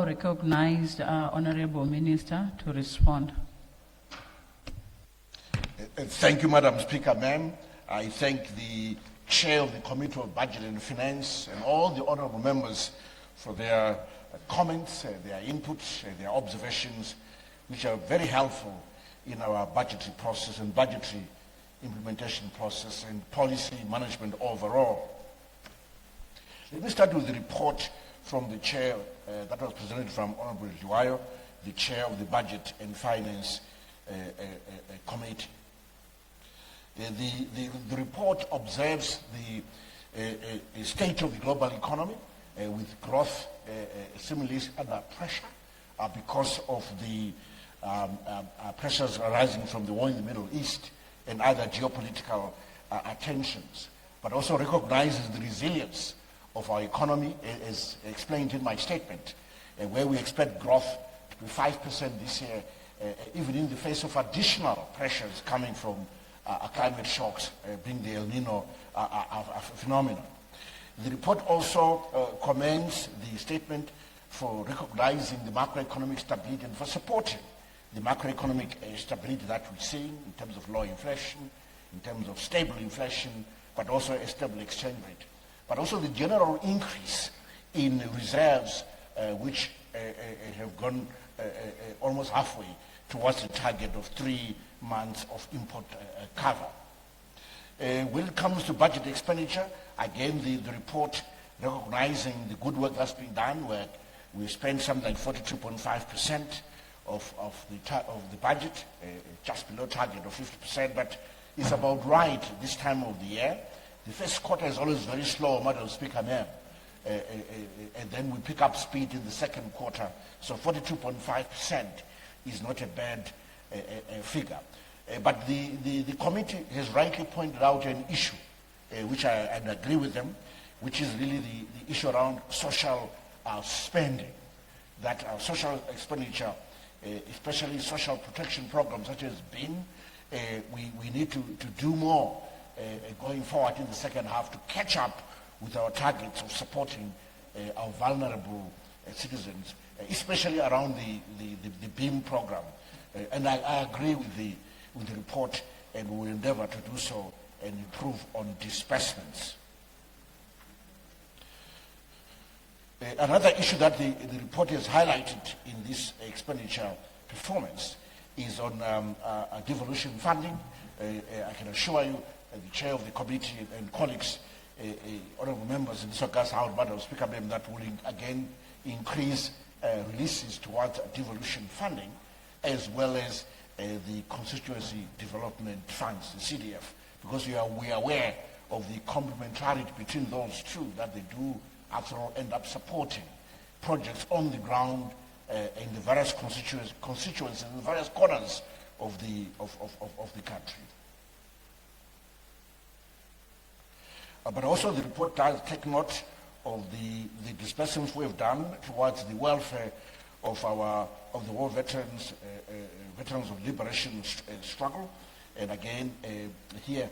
recognize the Honorable Minister to respond. Thank you, Madam Speaker, ma'am. I thank the Chair of the Committee of Budget and Finance and all the honorable members for their comments, their inputs, their observations, which are very helpful in our budgetary process and budgetary implementation process and policy management overall. Let me start with the report from the Chair that was presented from Honorable Liwayo, the Chair of the Budget and Finance Committee. The report observes the state of the global economy with growth seemingly under pressure because of the pressures arising from the war in the Middle East and other geopolitical tensions, but also recognizes the resilience of our economy, as explained in my statement, where we expect growth to be 5% this year, even in the face of additional pressures coming from climate shocks, being the El Nino phenomenon. The report also commends the statement for recognizing the macroeconomic stability and for supporting the macroeconomic stability that we're seeing in terms of low inflation, in terms of stable inflation, but also a stable exchange rate. But also the general increase in reserves, which have gone almost halfway towards the target of 3 months of import cover. When it comes to budget expenditure, again, the report recognizing the good work that's been done, where we spent something like 42.5% of the budget, just below target of 50%, but it's about right this time of the year. The first quarter is always very slow, Madam Speaker, ma'am, and then we pick up speed in the second quarter. So 42.5% is not a bad figure. But the committee has rightly pointed out an issue, which I agree with them, which is really the issue around social spending, that our social expenditure, especially social protection programs such as BIN, we need to do more going forward in the second half to catch up with our targets of supporting our vulnerable citizens, especially around the BIM program. And I agree with the report, and we will endeavor to do so and improve on disbursements. Another issue that the report has highlighted in this expenditure performance is on devolution funding. I can assure you, the Chair of the committee and colleagues, honorable members in this August House, Madam Speaker, that will again increase releases towards devolution funding, as well as the constituency development funds, the CDF, because we are aware of the complementarity between those two, that they do after all end up supporting projects on the ground in the various constituencies in the various corners of the country. But also the report does take note of the disbursements we have done towards the welfare of the war veterans, veterans of liberation struggle. And again, here,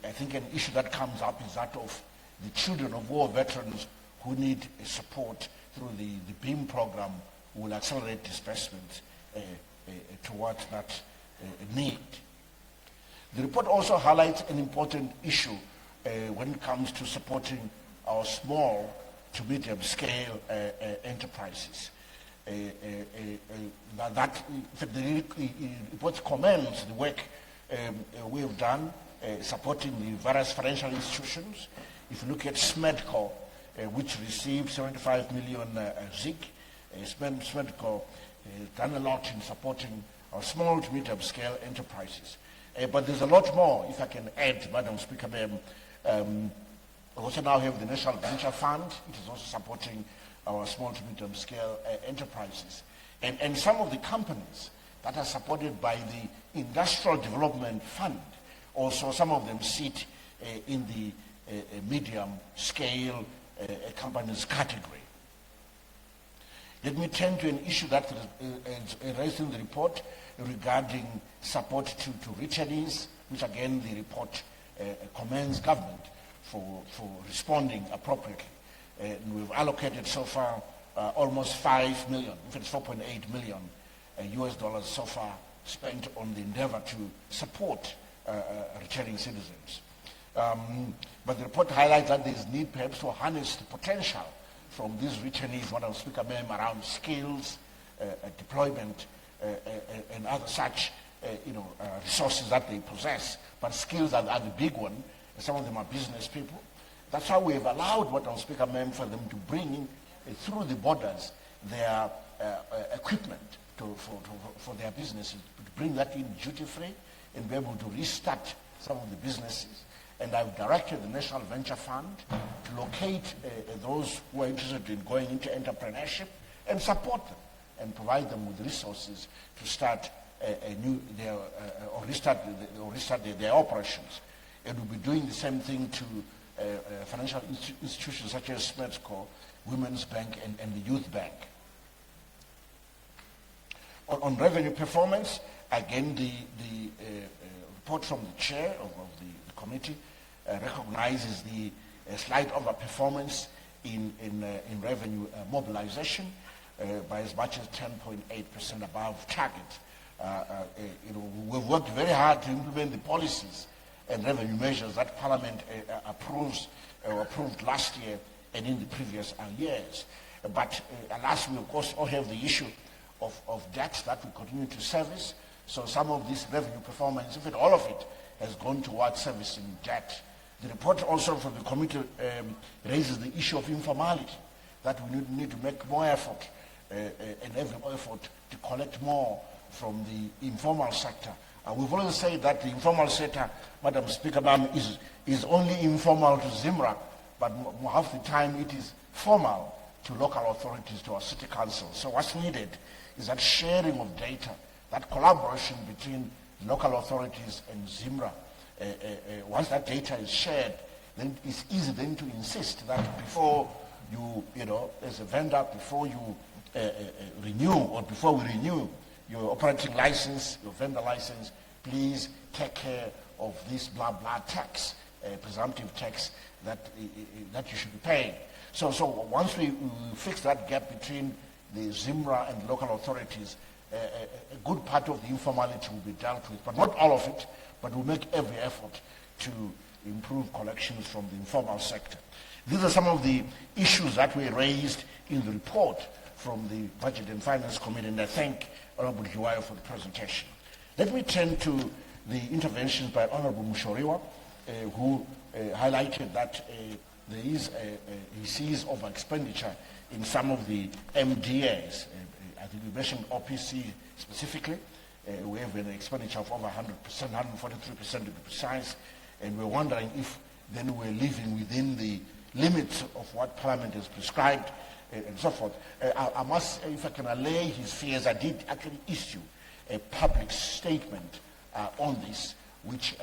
I think an issue that comes up is that of the children of war veterans who need support through the BIM program. Will accelerate disbursements towards that need. The report also highlights an important issue when it comes to supporting our small to medium scale enterprises. The report commends the work we have done supporting the various financial institutions. If you look at SMEDCO, which received 75 million ZIG, SMEDCO has done a lot in supporting our small to medium scale enterprises. But there's a lot more, if I can add, Madam Speaker, we also now have the National Venture Fund. It is also supporting our small to medium scale enterprises. And some of the companies that are supported by the Industrial Development Fund, also some of them sit in the medium scale companies category. Let me turn to an issue that is raised in the report regarding support to returnees, which again the report commends government for responding appropriately. And we've allocated so far almost 5 million, in fact 4.8 million US dollars so far spent on the endeavor to support returning citizens. But the report highlights that there is need perhaps to harness the potential from these returnees, Madam Speaker, ma'am, around skills, deployment, and other such resources that they possess. But skills are the big one. Some of them are business people. That's why we have allowed, Madam Speaker, ma'am, for them to bring through the borders their equipment for their businesses, to bring that in duty-free and be able to restart some of the businesses. And I've directed the National Venture Fund to locate those who are interested in going into entrepreneurship and support them and provide them with resources to start restart their operations. And we'll be doing the same thing to financial institutions such as Smetsco, Women's Bank, and the Youth Bank. On revenue performance, again, the report from the chair of the committee recognizes the slight overperformance in revenue mobilization by as much as 10.8% above target. We've worked very hard to implement the policies and revenue measures that Parliament approved last year and in the previous years. But alas, we of course all have the issue of debt that we continue to service. So some of this revenue performance, in fact all of it, has gone towards servicing debt. The report also from the committee raises the issue of informality, that we need to make more effort and every effort to collect more from the informal sector. We've always said that the informal sector, Madam Speaker, ma'am, is only informal to ZIMRA, but half the time it is formal to local authorities, to our city council. So what's needed is that sharing of data, that collaboration between local authorities and ZIMRA. Once that data is shared, then it's easy then to insist that before you as a vendor, before you renew, or before we renew your operating license, your vendor license, please take care of this blah blah tax, presumptive tax that you should be paying. So once we fix that gap between the ZIMRA and local authorities, a good part of the informality will be dealt with, but not all of it, but we'll make every effort to improve collections from the informal sector. These are some of the issues that were raised in the report from the Budget and Finance Committee, and I thank Honorable Hiwayo for the presentation. Let me turn to the interventions by Honorable Mushoriwa, who highlighted that he sees over expenditure in some of the MDAs. I think we mentioned OPC specifically. We have an expenditure of over 100%, 143% to be precise, and we're wondering if then we're living within the limits of what Parliament has prescribed and so forth. I must, if I can allay his fears, I did actually issue a public statement on this, which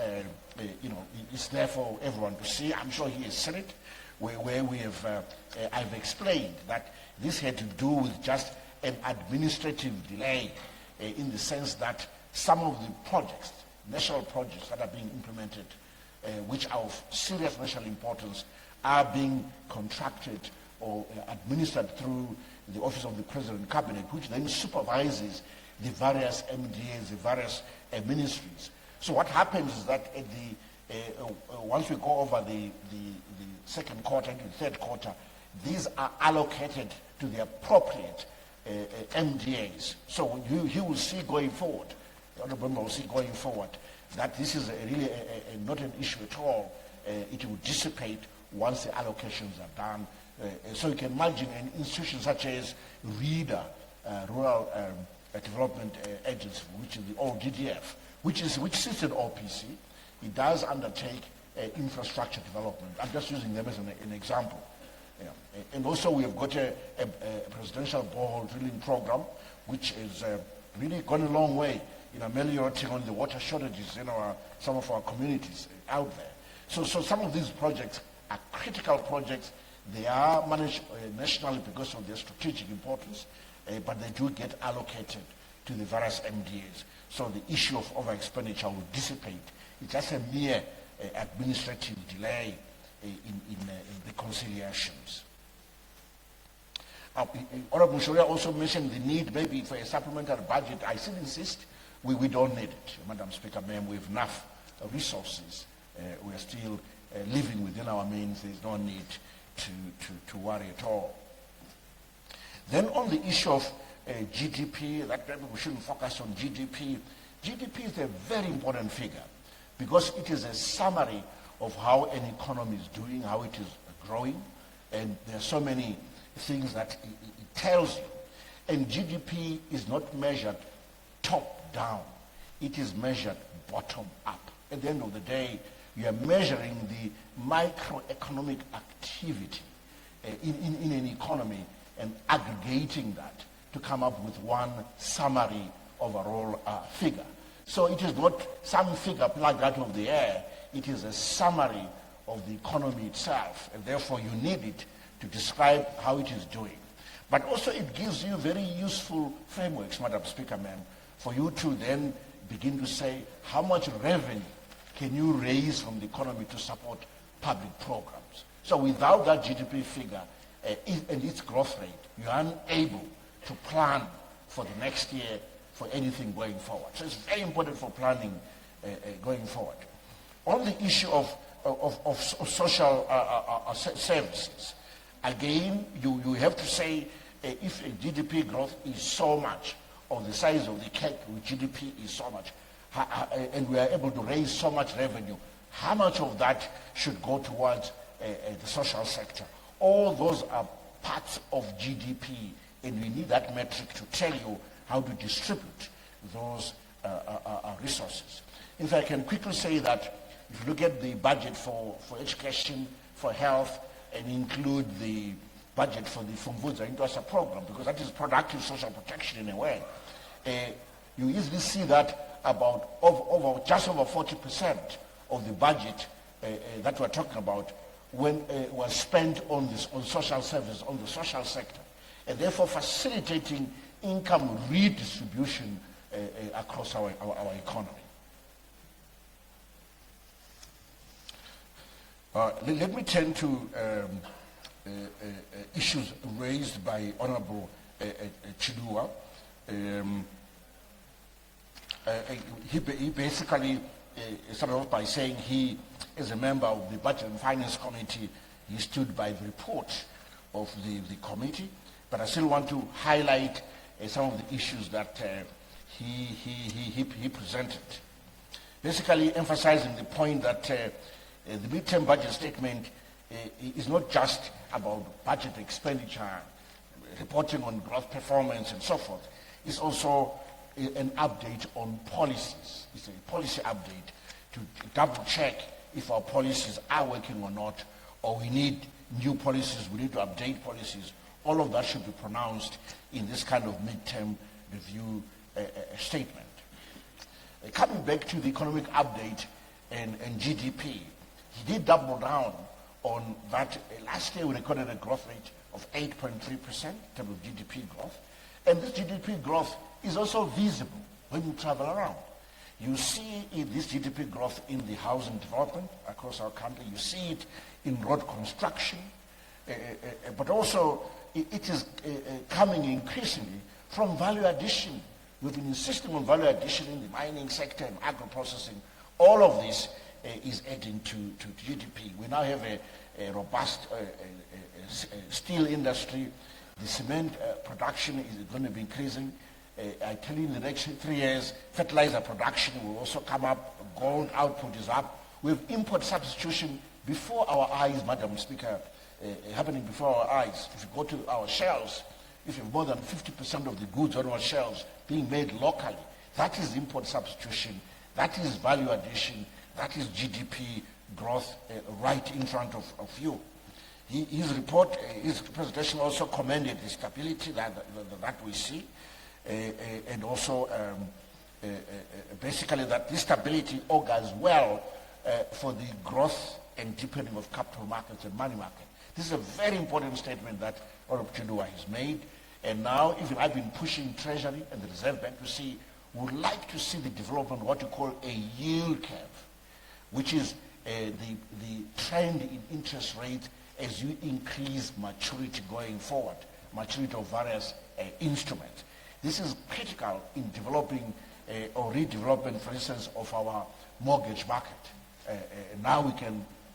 is there for everyone to see. I'm sure he has seen it, where we have, I've explained that this had to do with just an administrative delay in the sense that some of the projects, national projects that are being implemented, which are of serious national importance, are being contracted or administered through the Office of the President Cabinet, which then supervises the various MDAs, the various ministries. So what happens is that at once we go over the second quarter and the third quarter, these are allocated to the appropriate MDAs. So you will see going forward, the Honourable Member will see going forward, that this is really not an issue at all. It will dissipate once the allocations are done. So you can imagine an institution such as READA, Rural Development Agency, which is the old DDF, which sits in OPC. It does undertake infrastructure development. I'm just using them as an example. Yeah. And also we have got a presidential borehole drilling program, which is really gone a long way in ameliorating on the water shortages in some of our communities out there. So some of these projects are critical projects. They are managed nationally because of their strategic importance, but they do get allocated to the various MDAs. So the issue of over-expenditure will dissipate. It's just a mere administrative delay in reconciliations. Honorable Sharia also mentioned the need maybe for a supplementary budget. I still insist we don't need it, Madam Speaker, ma'am. We have enough resources. We are still living within our means. There is no need to worry at all. Then on the issue of GDP, that maybe we shouldn't focus on GDP. GDP is a very important figure because it is a summary of how an economy is doing, how it is growing, and there are so many things that it tells you. And GDP is not measured top down. It is measured bottom up. At the end of the day, you are measuring the microeconomic activity in an economy and aggregating that to come up with one summary overall figure. So it is not some figure plucked out of the air. It is a summary of the economy itself, and therefore you need it to describe how it is doing. But also it gives you very useful frameworks, Madam Speaker, ma'am, for you to then begin to say how much revenue can you raise from the economy to support public programs. So without that GDP figure and its growth rate, you are unable to plan for the next year for anything going forward. So it's very important for planning going forward. On the issue of social services, again, you have to say if a GDP growth is so much, or the size of the cake with GDP is so much, and we are able to raise so much revenue, how much of that should go towards the social sector? All those are parts of GDP, and we need that metric to tell you how to distribute those resources. If I can quickly say that if you look at the budget for education, for health, and include the budget for the Fumbuza Intwasa program, because that is productive social protection in a way, you easily see that about just over 40% of the budget that we're talking about was spent on social service, on the social sector, and therefore facilitating income redistribution across our economy. Let me turn to issues raised by Honorable Chidua. He basically started off by saying he, as a member of the Budget and Finance Committee, he stood by the report of the committee, but I still want to highlight some of the issues that he presented. Basically emphasizing the point that the midterm budget statement is not just about budget expenditure, reporting on growth performance and so forth. It's also an update on policies. It's a policy update to double check if our policies are working or not, or we need new policies, we need to update policies. All of that should be pronounced in this kind of midterm review statement. Coming back to the economic update and GDP, he did double down on that. Last year we recorded a growth rate of 8.3% in terms of GDP growth. And this GDP growth is also visible when you travel around. You see this GDP growth in the housing development across our country. You see it in road construction. But also it is coming increasingly from value addition. We've been insisting on value addition in the mining sector and agro-processing. All of this is adding to GDP. We now have a robust steel industry. The cement production is going to be increasing. I tell you, in the next 3 years, fertilizer production will also come up. Gold output is up. We have import substitution before our eyes, Madam Speaker, happening before our eyes. If you go to our shelves, if you have more than 50% of the goods on our shelves being made locally, that is import substitution. That is value addition. That is GDP growth right in front of you. His report, his presentation also commended the stability that we see, and also basically that this stability augurs well for the growth and deepening of capital markets and money market. This is a very important statement that Honorable Chidua has made. And now, even I've been pushing Treasury and the Reserve Bank to see, would like to see the development of what you call a yield curve, which is the trend in interest rate as you increase maturity going forward. maturity of various instruments. This is critical in developing or redevelopment, for instance, of our mortgage market. Now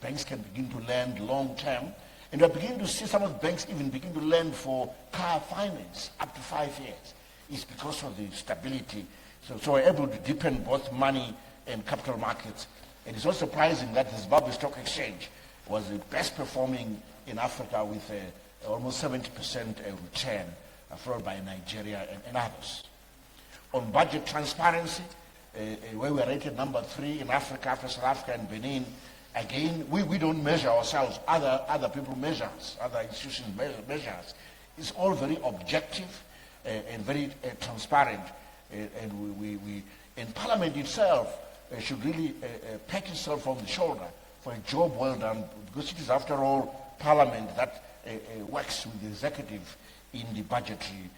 banks can begin to lend long term, and we're beginning to see some of the banks even begin to lend for car finance up to 5 years. It's because of the stability. So we're able to deepen both money and capital markets. And it's not surprising that the Zimbabwe Stock Exchange was the best performing in Africa with almost 70% return, followed by Nigeria and others. On budget transparency, where we are rated number 3 in Africa after South Africa and Benin, again, we don't measure ourselves. Other people measure us. Other institutions measure us. It's all very objective and very transparent. And Parliament itself should really pat itself on the shoulder for a job well done, because it is, after all, Parliament that works with the executive in the budgetary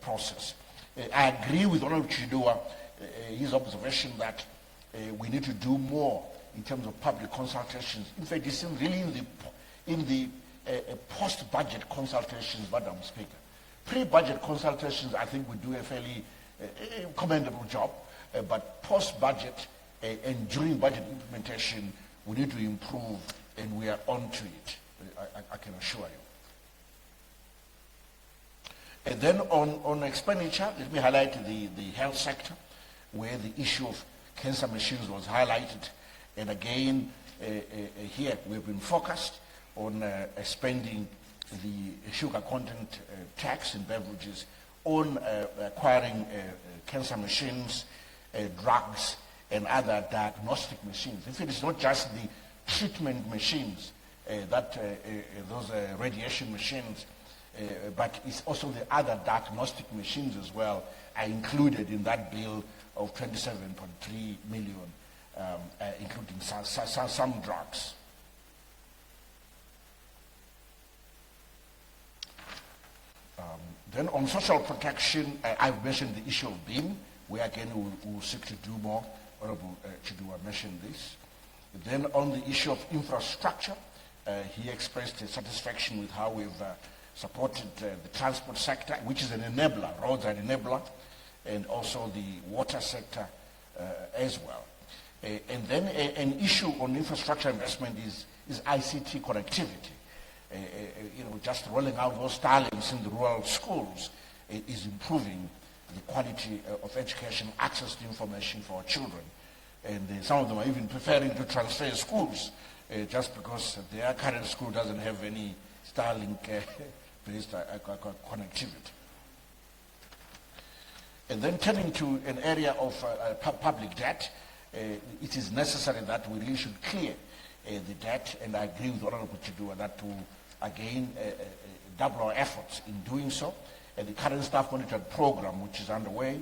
process. I agree with Honorable Chidua, his observation that we need to do more in terms of public consultations. In fact, it's really in the post-budget consultations, Madam Speaker. Pre-budget consultations, I think we do a fairly commendable job, but post-budget and during budget implementation, we need to improve, and we are on to it, I can assure you. And then on expenditure, let me highlight the health sector, where the issue of cancer machines was highlighted. And again, here we've been focused on spending the sugar content tax in beverages, on acquiring cancer machines, drugs, and other diagnostic machines. In fact, it's not just the treatment machines, those radiation machines, but it's also the other diagnostic machines as well are included in that bill of 27.3 million, including some drugs. Then on social protection, I've mentioned the issue of BIM, where again we'll seek to do more. Honorable Chidua mentioned this. Then on the issue of infrastructure, he expressed satisfaction with how we've supported the transport sector, which is an enabler. Roads are an enabler, and also the water sector as well. And then an issue on infrastructure investment is ICT connectivity. Just rolling out those Starlinks in the rural schools is improving the quality of education, access to information for our children. And some of them are even preferring to transfer schools just because their current school doesn't have any Starlink-based connectivity. And then turning to an area of public debt, it is necessary that we really should clear the debt, and I agree with Honorable Chidua that to again double our efforts in doing so. And the current staff monitoring program, which is underway,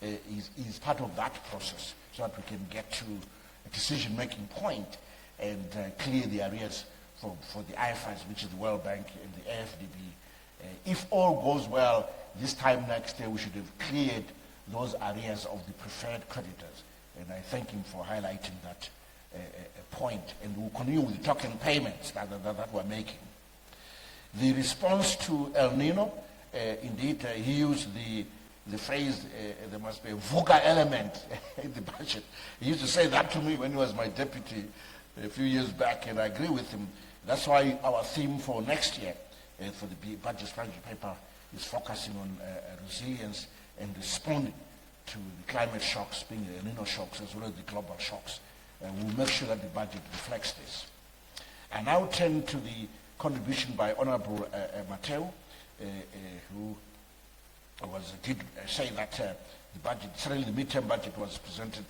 is part of that process, so that we can get to a decision-making point and clear the arrears for the IFIs, which is the World Bank and the AFDB. If all goes well, this time next year we should have cleared those arrears of the preferred creditors. And I thank him for highlighting that point. And we'll continue with the token payments that we're making. The response to El Nino, indeed, he used the phrase, there must be a VUCA element in the budget. He used to say that to me when he was my deputy a few years back, and I agree with him. That's why our theme for next year, for the budget strategy paper, is focusing on resilience and responding to the climate shocks, being the El Nino shocks as well as the global shocks. We'll make sure that the budget reflects this. I now turn to the contribution by Honorable Mateo, who did say that the budget, certainly the midterm budget, was presented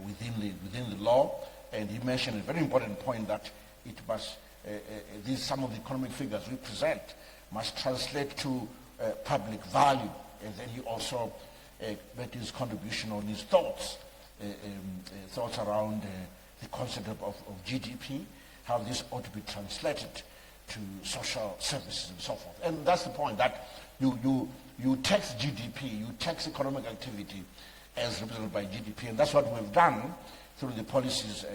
within the law, and he mentioned a very important point that it must, some of the economic figures we present must translate to public value, and then he also made his contribution on his thoughts around the concept of GDP, how this ought to be translated to social services and so forth. And that's the point, that you tax GDP, you tax economic activity as represented by GDP, and that's what we've done through the policies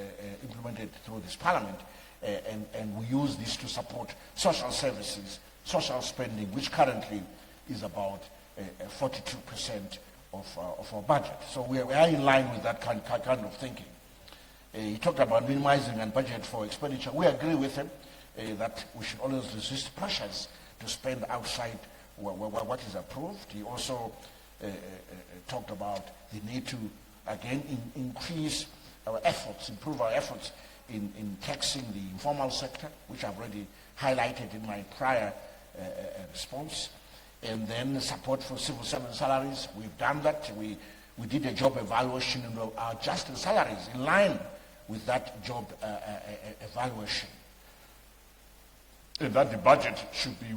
implemented through this parliament, and we use this to support social services social spending, which currently is about 42% of our budget. So we are in line with that kind of thinking. He talked about minimizing and budget for expenditure. We agree with him that we should always resist pressures to spend outside what is approved. He also talked about the need to, again, increase our efforts, improve our efforts in taxing the informal sector, which I've already highlighted in my prior response. And then support for civil servant salaries. We've done that. We did a job evaluation and our adjusted salaries in line with that job evaluation. And that the budget should be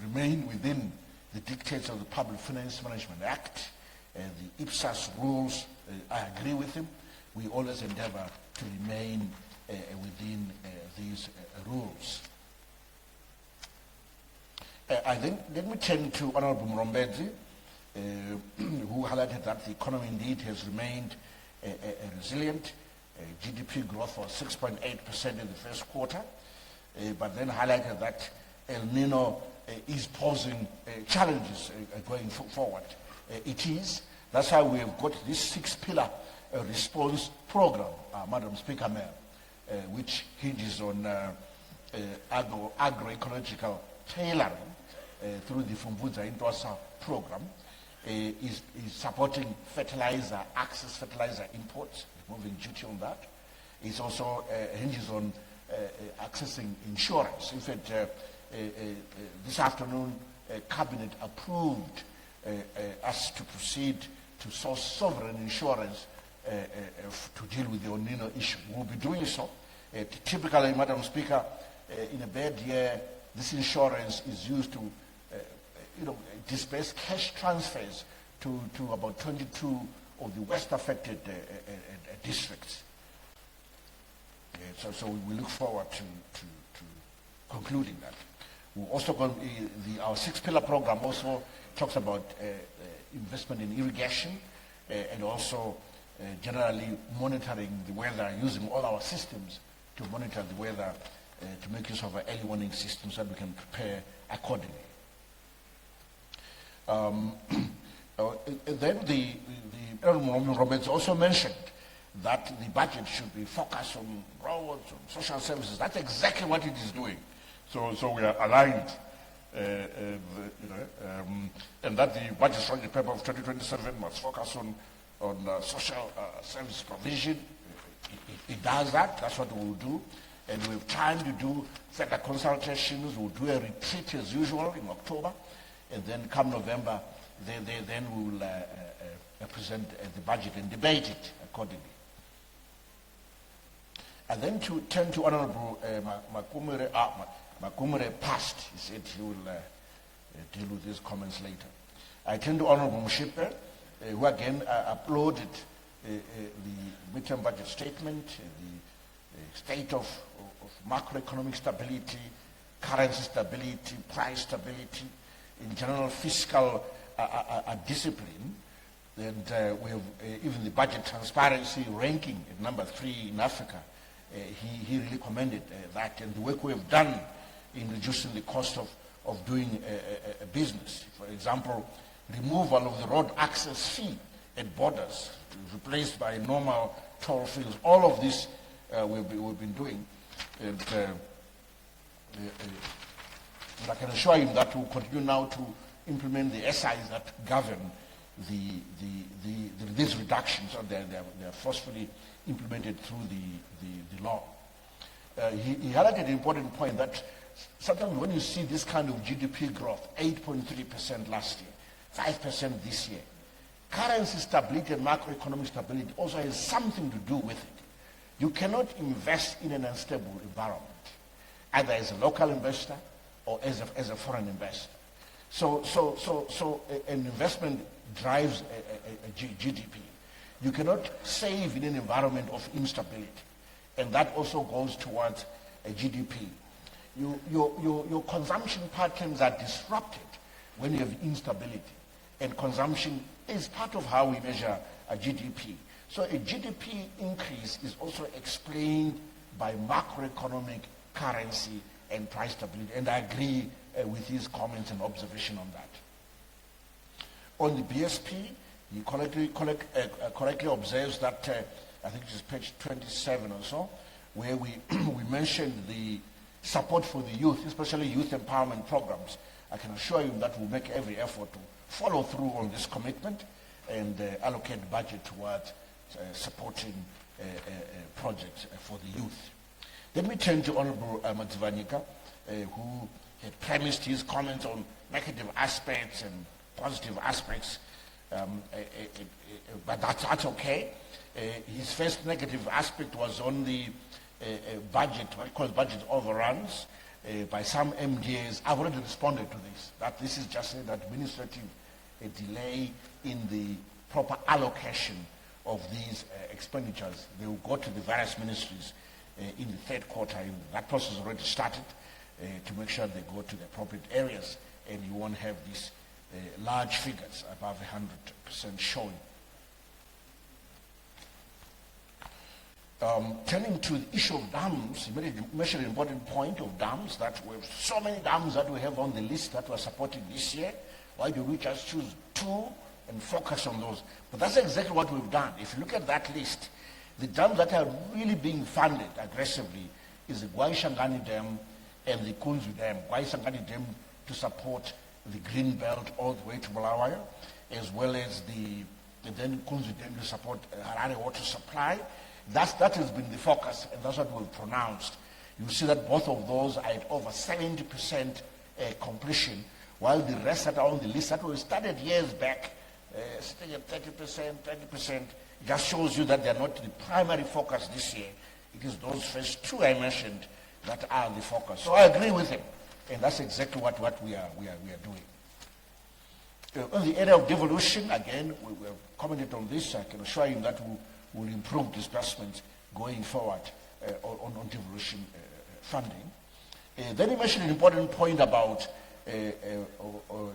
remain within the dictates of the Public Finance Management Act, the IPSAS rules. I agree with him. We always endeavor to remain within these rules. I think, let me turn to Honorable Mrombedzi, who highlighted that the economy indeed has remained resilient. GDP growth was 6.8% in the first quarter, but then highlighted that El Nino is posing challenges going forward. It is. That's why we have got this 6-pillar response program, Madam Speaker, which hinges on agroecological tailoring through the Fumbuza Intwasa program, is supporting fertilizer, access fertilizer imports, removing duty on that. It also hinges on accessing insurance. In fact, this afternoon, Cabinet approved us to proceed to source sovereign insurance to deal with the El Nino issue. We'll be doing so. Typically, Madam Speaker, in a bad year, this insurance is used to disperse cash transfers to about 22 of the worst affected districts. So we look forward to concluding that. We also our 6-pillar program also talks about investment in irrigation and also generally monitoring the weather, using all our systems to monitor the weather, to make use of our early warning systems so that we can prepare accordingly. Then the Honorable Roberts also mentioned that the budget should be focused on roads, on social services. That's exactly what it is doing. So we are aligned, and that the budget strategy paper of 2027 must focus on social service provision. It does that. That's what we will do. And we have time to do further consultations. We'll do a retreat as usual in October. And then come November, then we will present the budget and debate it accordingly. And then to turn to Honorable Makumere past, he said he will deal with these comments later. I turn to Honorable Mshipe, who again uploaded the midterm budget statement, the state of macroeconomic stability, currency stability, price stability, in general fiscal discipline. And we have even the budget transparency ranking at number 3 in Africa. He really commended that and the work we have done in reducing the cost of doing business. For example, removal of the road access fee at borders, replaced by normal toll fees. All of this we've been doing. And I can assure him that we'll continue now to implement the SIs that govern these reductions, and they're forcefully implemented through the law. He highlighted an important point that sometimes when you see this kind of GDP growth, 8.3% last year, 5% this year, currency stability and macroeconomic stability also has something to do with it. You cannot invest in an unstable environment, either as a local investor or as a foreign investor. So an investment drives a GDP. You cannot save in an environment of instability, and that also goes towards a GDP. Your consumption patterns are disrupted when you have instability, and consumption is part of how we measure a GDP. So a GDP increase is also explained by macroeconomic, currency, and price stability, and I agree with his comments and observation on that. On the BSP, he correctly observes that, I think it is page 27 or so, where we mentioned the support for the youth, especially youth empowerment programs. I can assure you that we'll make every effort to follow through on this commitment and allocate budget towards supporting projects for the youth. Let me turn to Honorable Matsivanyika, who had premised his comments on negative aspects and positive aspects, but that's okay. His first negative aspect was on the budget, what he calls budget overruns by some MDAs. I've already responded to this, that this is just an administrative delay in the proper allocation of these expenditures. They will go to the various ministries in the third quarter. That process already started to make sure they go to the appropriate areas, and you won't have these large figures above 100% showing. Turning to the issue of dams, he mentioned an important point of dams, that we have so many dams that we have on the list that we're supporting this year. Why do we just choose 2 and focus on those? But that's exactly what we've done. If you look at that list, the dams that are really being funded aggressively is the Gwaishangani Dam and the Kunzu Dam. Gwaishangani Dam to support the green belt all the way to Bulawayo, as well as the then Kunzu Dam to support Harare water supply. That has been the focus, and that's what we've pronounced. You see that both of those are at over 70% completion, while the rest that are on the list that we started years back, sitting at 30%, 20%, just shows you that they're not the primary focus this year. It is those first 2 I mentioned that are the focus. So I agree with him, and that's exactly what we are doing. On the area of devolution, again, we have commented on this. I can assure you that will improve disbursements going forward on devolution funding. Then he mentioned an important point about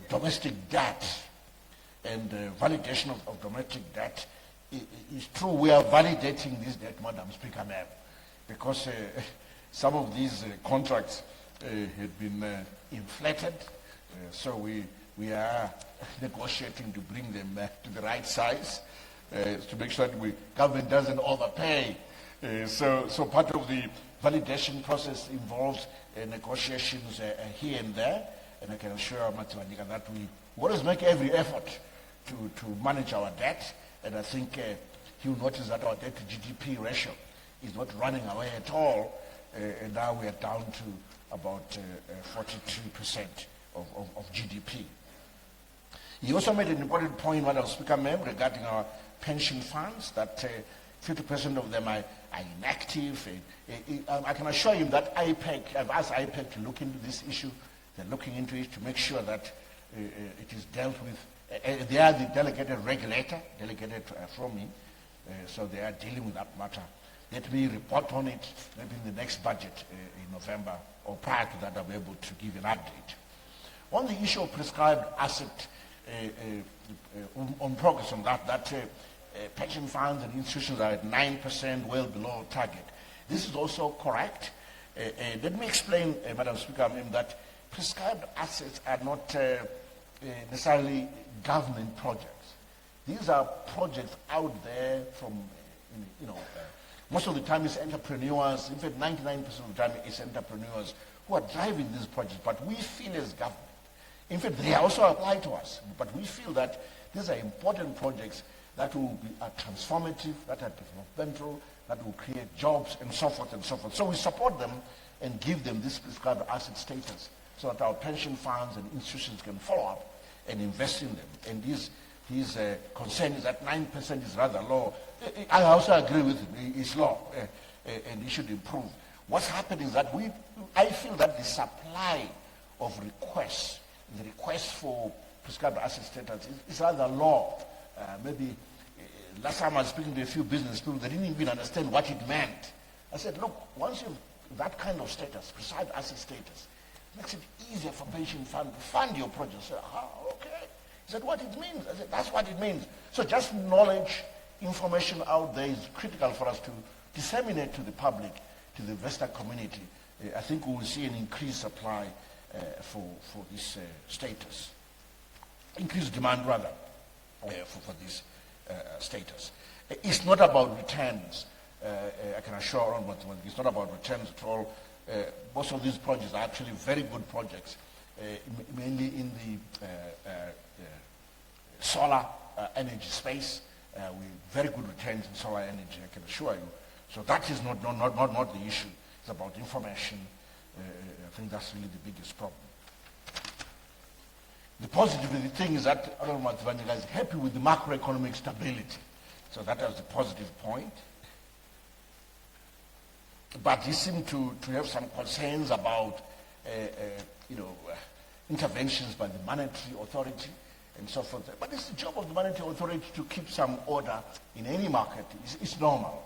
domestic debt and validation of domestic debt. It's true we are validating this debt, Madam Speaker, ma'am, because some of these contracts had been inflated, so we are negotiating to bring them to the right size, to make sure that government doesn't overpay. So part of the validation process involves negotiations here and there, and I can assure Matsivanyika that we always make every effort to manage our debt, and I think he'll notice that our debt to GDP ratio is not running away at all, and now we are down to about 42% of GDP. He also made an important point, Madam Speaker, ma'am, regarding our pension funds, that 50% of them are inactive. I can assure you that IPEC, I've asked IPEC to look into this issue. They're looking into it to make sure that it is dealt with. They are the delegated regulator, delegated from me, so they are dealing with that matter. Let me report on it maybe in the next budget in November, or prior to that I'll be able to give an update. On the issue of prescribed asset, on progress on that pension funds and institutions are at 9%, well below target. This is also correct. Let me explain, Madam Speaker, that prescribed assets are not necessarily government projects. These are projects out there from, most of the time it's entrepreneurs. In fact, 99% of the time it's entrepreneurs who are driving these projects, but we feel as government, in fact, they also apply to us, but we feel that these are important projects that will be transformative, that are developmental, that will create jobs, and so forth and so forth. So we support them and give them this prescribed asset status so that our pension funds and institutions can follow up and invest in them. And his concern is that 9% is rather low. I also agree with him. It's low, and it should improve. What's happening is that I feel that the supply of requests, the request for prescribed asset status is rather low. Maybe last time I was speaking to a few business people, they didn't even understand what it meant. I said, look, once you have that kind of status, prescribed asset status, it makes it easier for pension fund to fund your project. I said, okay. Is that what it means? I said, that's what it means. So just knowledge, information out there is critical for us to disseminate to the public, to the investor community. I think we will see an increased supply for this status. Increased demand, rather, for this status. It's not about returns. I can assure on it's not about returns at all. Most of these projects are actually very good projects, mainly in the solar energy space. With very good returns in solar energy, I can assure you. So that is not the issue. It's about information. I think that's really the biggest problem. The positive thing is that Honorable Mthuli is happy with the macroeconomic stability. So that was the positive point. But he seemed to have some concerns about interventions by the monetary authority and so forth. But it's the job of the monetary authority to keep some order in any market. It's normal.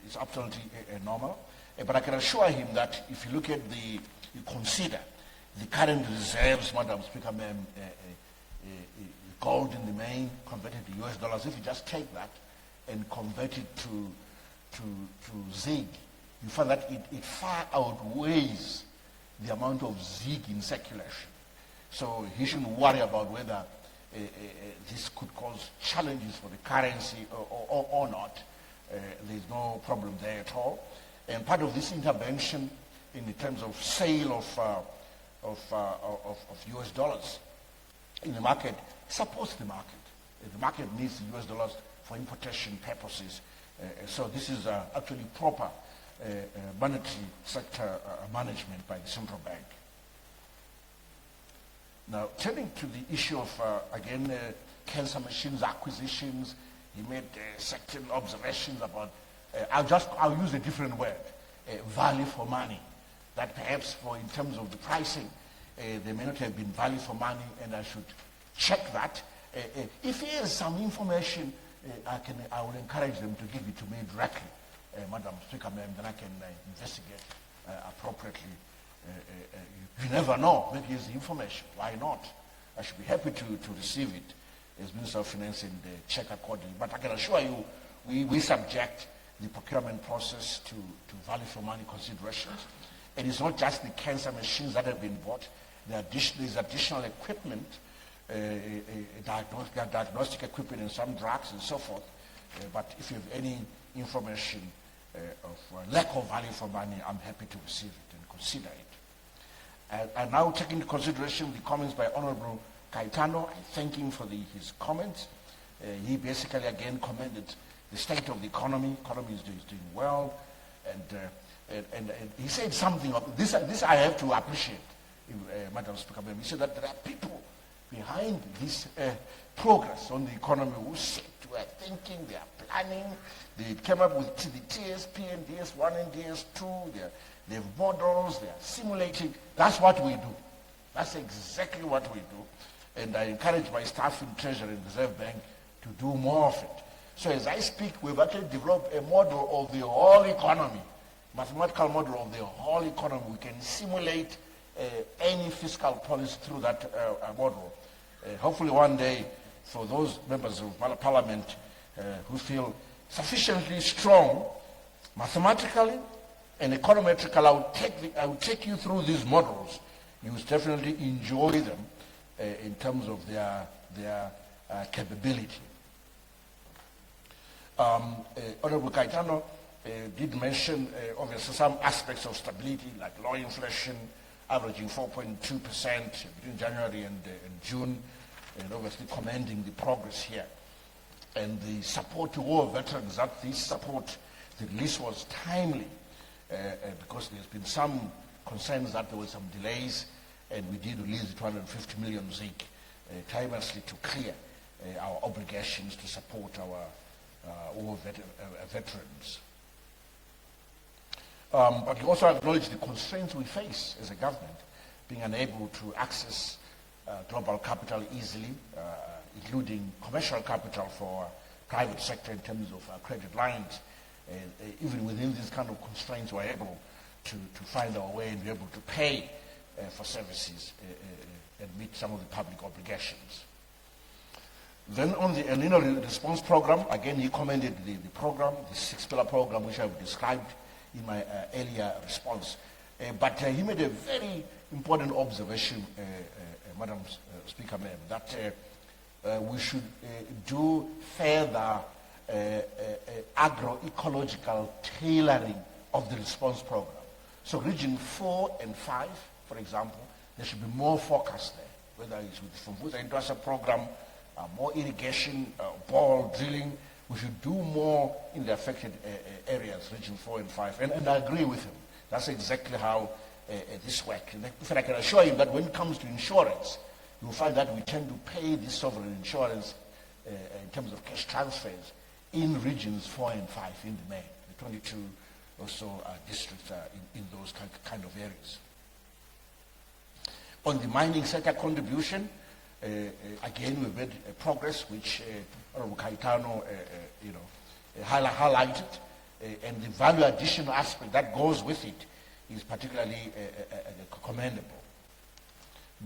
It's absolutely normal. But I can assure him that if you look at you consider the current reserves, Madam Speaker, gold in the main converted to US dollars, if you just take that and convert it to ZiG, you find that it far outweighs the amount of ZiG in circulation. So he shouldn't worry about whether this could cause challenges for the currency or not. There's no problem there at all. And part of this intervention in the terms of sale of US dollars in the market supports the market. The market needs the US dollars for importation purposes. So this is actually proper monetary sector management by the central bank. Now, turning to the issue of, again, cancer machines acquisitions, he made certain observations about, I'll use a different word, value for money. That perhaps in terms of the pricing, they may not have been value for money, and I should check that. If he has some information, I will encourage them to give it to me directly, Madam Speaker, then I can investigate appropriately. You never know. Maybe he has the information. Why not? I should be happy to receive it as Minister of Finance and check accordingly. But I can assure you, we subject the procurement process to value for money considerations. And it's not just the cancer machines that have been bought. There's additional equipment, diagnostic equipment and some drugs and so forth. But if you have any information of lack of value for money, I'm happy to receive it and consider it. And now taking into consideration the comments by Honorable Caetano, I thank him for his comments. He basically again commended the state of the economy. Economy is doing well, and he said something of this. This I have to appreciate, Madam Speaker. He said that there are people behind this progress on the economy who sit, who are thinking, they are planning. They came up with the TSP and DS1 and DS2. They have models. They are simulating. That's what we do. That's exactly what we do. And I encourage my staff in Treasury and Reserve Bank to do more of it. So as I speak, we've actually developed a model of the whole economy, mathematical model of the whole economy. We can simulate any fiscal policy through that model. Hopefully one day, for those members of Parliament who feel sufficiently strong mathematically and econometrically, I will take you through these models. You will definitely enjoy them in terms of their capability. Honorable Caetano did mention obviously some aspects of stability, like low inflation, averaging 4.2% between January and June, and obviously commending the progress here. And the support to war veterans, that this support, the release was timely, because there's been some concerns that there were some delays, and we did release the 250 million ZiG timelessly to clear our obligations to support our war veterans. But we also acknowledge the constraints we face as a government, being unable to access global capital easily, including commercial capital for private sector in terms of credit lines. Even within these kind of constraints, we're able to find our way and be able to pay for services and meet some of the public obligations. Then on the El Nino response program, again, he commended the program, the six-pillar program, which I've described in my earlier response. But he made a very important observation, Madam Speaker, ma'am, that we should do further agroecological tailoring of the response program. So region 4 and 5, for example, there should be more focus there, whether it's with the Fumbuza Industrial Program, more irrigation, bore drilling. We should do more in the affected areas, region 4 and 5. And I agree with him. That's exactly how this works. In fact, I can assure him that when it comes to insurance, you'll find that we tend to pay this sovereign insurance in terms of cash transfers in regions 4 and 5 in the main, the 22 or so districts in those kind of areas. On the mining sector contribution, again, we've made progress, which Honorable Caetano highlighted, and the value addition aspect that goes with it is particularly commendable.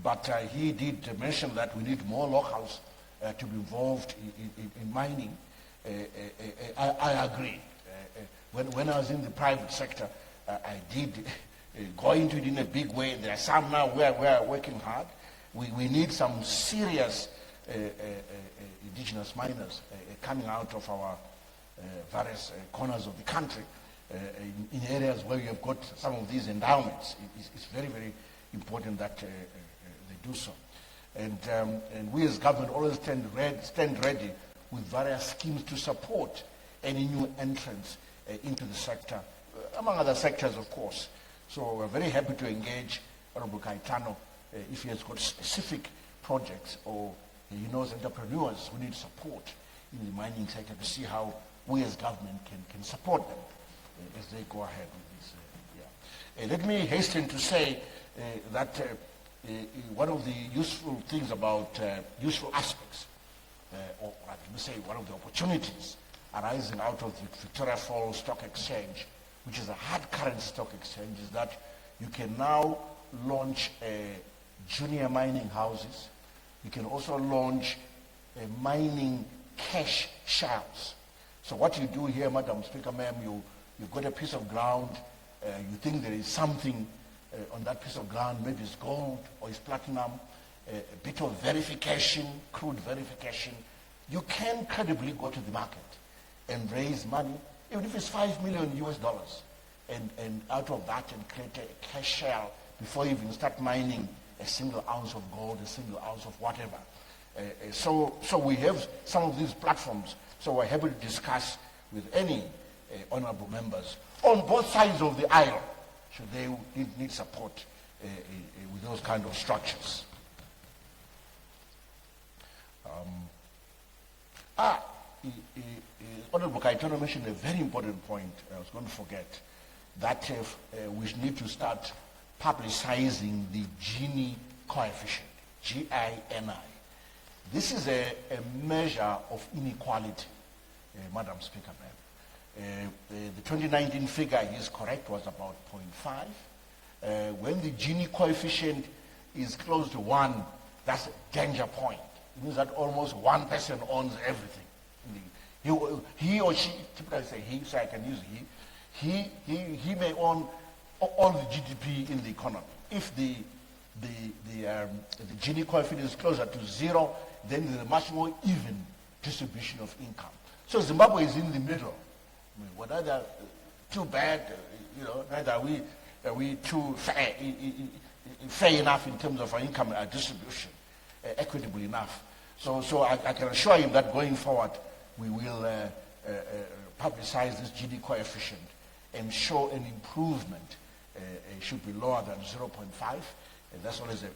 But he did mention that we need more locals to be involved in mining. I agree. When I was in the private sector, I did go into it in a big way. There are some now where we are working hard. We need some serious indigenous miners coming out of our various corners of the country in areas where we have got some of these endowments. It's very, very important that they do so. And we as government always stand ready with various schemes to support any new entrants into the sector, among other sectors, of course. So we're very happy to engage Honorable Caetano if he has got specific projects or he knows entrepreneurs who need support in the mining sector to see how we as government can support them as they go ahead with this. Let me hasten to say that one of the useful things about useful aspects, or let me say one of the opportunities arising out of the Victoria Falls Stock Exchange, which is a hard currency stock exchange, is that you can now launch junior mining houses. You can also launch mining cash shells. So what you do here, Madam Speaker, ma'am, you've got a piece of ground, you think there is something on that piece of ground, maybe it's gold or it's platinum, a bit of verification, crude verification. You can credibly go to the market and raise money, even if it's $5 million US, and out of that and create a cash shell before you even start mining a single ounce of gold, a single ounce of whatever. So we have some of these platforms. So we're happy to discuss with any honorable members on both sides of the aisle, should they need support with those kind of structures. Honorable Caetano mentioned a very important point. I was going to forget that we need to start publicizing the Gini coefficient, G-I-N-I. This is a measure of inequality, Madam Speaker, ma'am. The 2019 figure is correct, was about 0.5. When the Gini coefficient is close to 1, that's a danger point. It means that almost one person owns everything. He or she, typically I say he, so I can use he may own all the GDP in the economy. If the Gini coefficient is closer to 0, then there's a much more even distribution of income. So Zimbabwe is in the middle. We're neither too bad, neither are we too fair enough in terms of our income distribution, equitable enough. So I can assure him that going forward, we will publicize this Gini coefficient and show an improvement. It should be lower than 0.5. That's always the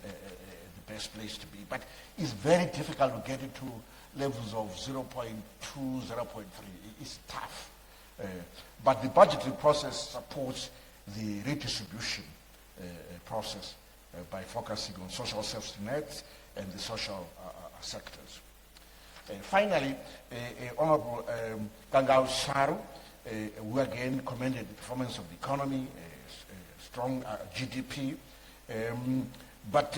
best place to be. But it's very difficult to get it to levels of 0.2, 0.3. It's tough. But the budgetary process supports the redistribution process by focusing on social safety nets and the social sectors. Finally, Honorable Gangao Saru, who again commended the performance of the economy, strong GDP. But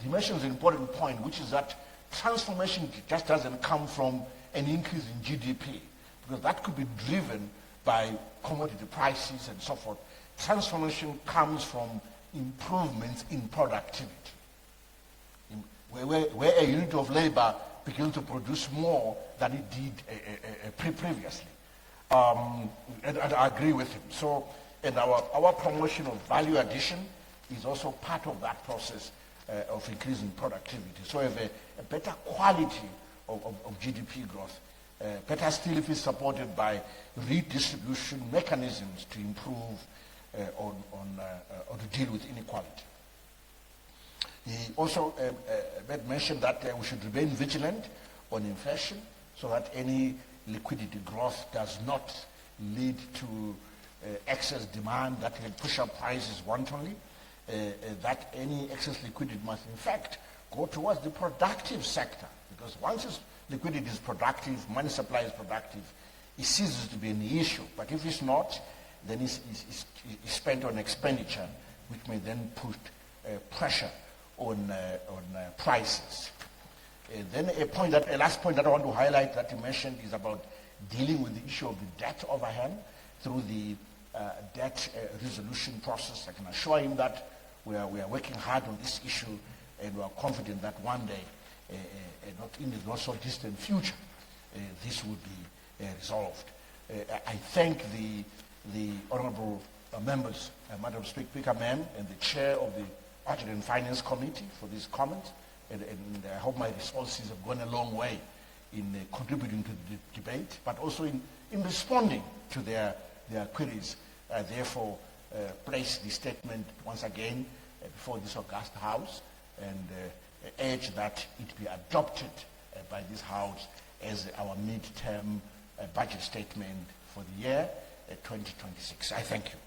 he mentions an important point, which is that transformation just doesn't come from an increase in GDP, because that could be driven by commodity prices and so forth. Transformation comes from improvements in productivity. Where a unit of labor begins to produce more than it did previously. And I agree with him. So, and our promotion of value addition is also part of that process of increasing productivity. So we have a better quality of GDP growth. Better still if it's supported by redistribution mechanisms to improve or to deal with inequality. He also made mention that we should remain vigilant on inflation so that any liquidity growth does not lead to excess demand that can push up prices wantonly, that any excess liquidity must in fact go towards the productive sector, because once liquidity is productive, money supply is productive, it ceases to be an issue. But if it's not, then it's spent on expenditure, which may then put pressure on prices. Then a last point that I want to highlight that you mentioned is about dealing with the issue of the debt overhang through the debt resolution process. I can assure him that we are working hard on this issue, and we are confident that one day, not in the not so distant future, this will be resolved. I thank the honourable members, Madam Speaker, Ma'am, and the chair of the Budget and Finance Committee for these comments, and I hope my responses have gone a long way in contributing to the debate, but also in responding to their queries. Therefore, place the statement once again before this august House, and urge that it be adopted by this House as our midterm budget statement for the year 2026. I thank you.